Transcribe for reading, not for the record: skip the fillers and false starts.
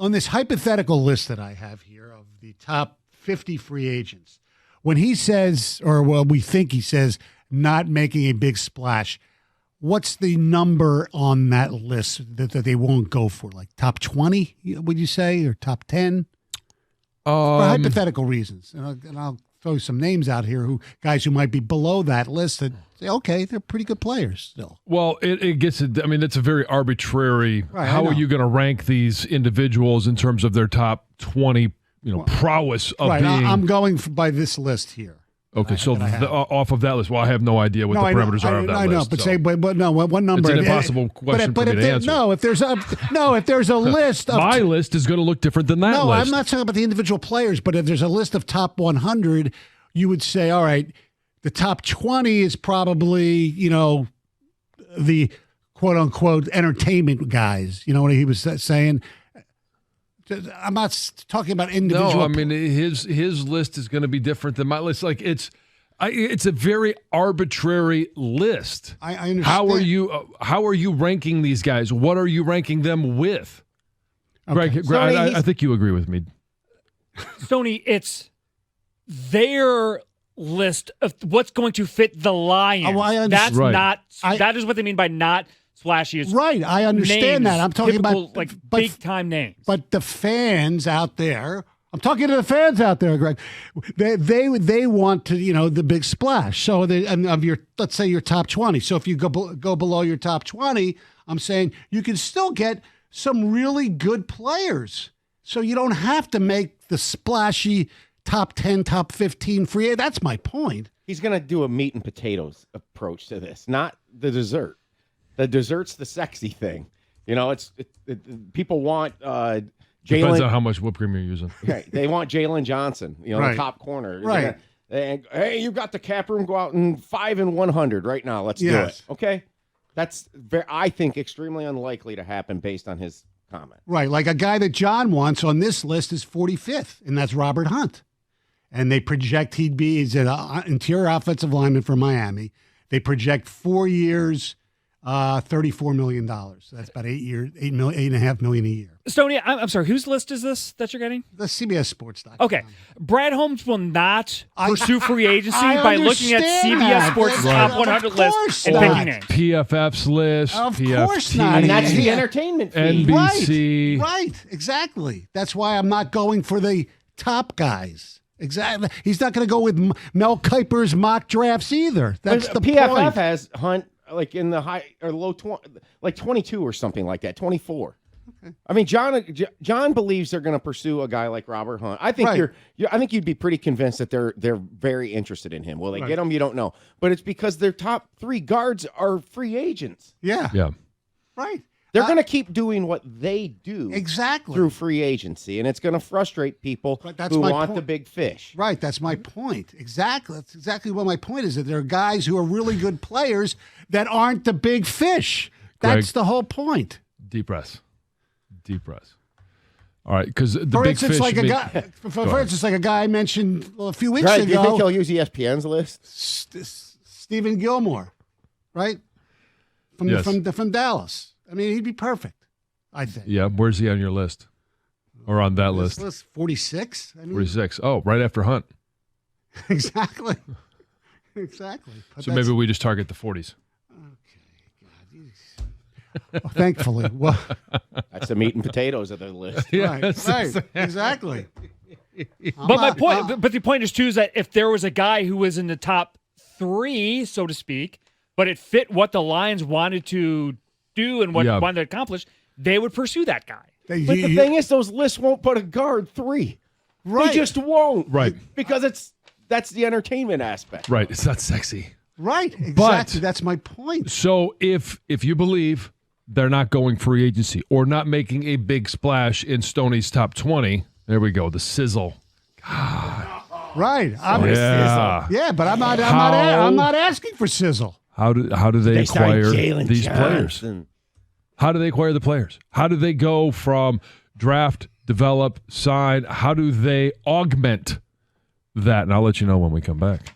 on this hypothetical list that I have here of the top 50 free agents, when he says, or well, we think he says, not making a big splash, what's the number on that list that they won't go for? Like top 20, would you say, or top 10? For hypothetical reasons. And I'll throw some names out here, guys who might be below that list that say, okay, they're pretty good players still. Well, it gets, I mean, it's a very arbitrary. Right, how are you going to rank these individuals in terms of their top 20, prowess of being? I'm going by this list here. Okay, so off of that list, well, I have no idea what the parameters are of that list. I know, but no, what number? It's an impossible question for me to answer. No, if there's a list of... My list is going to look different than that list. No, I'm not talking about the individual players, but if there's a list of top 100, you would say, all right, the top 20 is probably, the quote-unquote entertainment guys. You know what he was saying? I'm not talking about individual. No, I mean his list is going to be different than my list. Like it's a very arbitrary list. I understand. How are you ranking these guys? What are you ranking them with? Okay. Greg, Stoney, I think you agree with me. Stoney, it's their list of what's going to fit the Lions. Oh, I understand. That is what they mean by not splashy. Right, I understand names, that. I'm talking typical, about big time names. But the fans out there, I'm talking to the fans out there, Greg. They want to, the big splash. So let's say your top 20. So if you go below your top 20, I'm saying you can still get some really good players. So you don't have to make the splashy top 10, top 15 free. That's my point. He's going to do a meat and potatoes approach to this, not the dessert. The dessert's the sexy thing. People want Jalen. Depends on how much whipped cream you're using. Right. They want Jalen Jansen, right. The top corner. Right. Hey, you've got the cap room. Go out and 5 and 100 right now. Let's do it. Okay. That's I think extremely unlikely to happen based on his comment. Right. Like a guy that John wants on this list is 45th, and that's Robert Hunt. And they project he's an interior offensive lineman for Miami. They project 4 years. $34 million. So that's about $8.5 million a year. Stoney, I'm sorry, whose list is this that you're getting? The CBS Sports. Okay. Brad Holmes will not pursue free agency by looking at CBS Sports' top 100 list and picking names. PFF's list. Of PFT, course not. And that's the entertainment fee. NBC. Right. Exactly. That's why I'm not going for the top guys. Exactly. He's not going to go with Mel Kiper's mock drafts either. That's the PFF point. has Hunt like in the high or low 20, like 22 or something like that, 24. Okay. I mean, John believes they're going to pursue a guy like Robert Hunt. I think I think you'd be pretty convinced that they're very interested in him. Will they get him? You don't know, but it's because their top 3 guards are free agents. Yeah. Right. They're going to keep doing what they do exactly through free agency, and it's going to frustrate people who want the big fish. Right, that's my point. Exactly. That's exactly what my point is, that there are guys who are really good players that aren't the big fish. That's the whole point. Deep breaths. All right, because the for big instance, fish... like a guy, for instance, like a guy I mentioned a few weeks ago. Do you think he'll use ESPN's list? Stephen Gilmore, right? From Dallas. I mean, he'd be perfect, I think. Yeah, where's he on your list? Or on that list? 46? 46. Oh, right after Hunt. Exactly. So maybe we just target the 40s. Okay. Well, thankfully. Well, that's the meat and potatoes of the list. Right, exactly. But the point is, too, is that if there was a guy who was in the top 3, so to speak, but it fit what the Lions wanted to do and what wanted to accomplish, they would pursue that guy. But the thing is, those lists won't put a guard 3. Right. They just won't. Right. Because that's the entertainment aspect. Right. It's not sexy. Right. Exactly. But, that's my point. So if you believe they're not going free agency or not making a big splash in Stoney's top 20, there we go. The sizzle. God. Right. Yeah, but I'm not asking for sizzle. How do they acquire these players? How do they acquire the players? How do they go from draft, develop, sign? How do they augment that? And I'll let you know when we come back.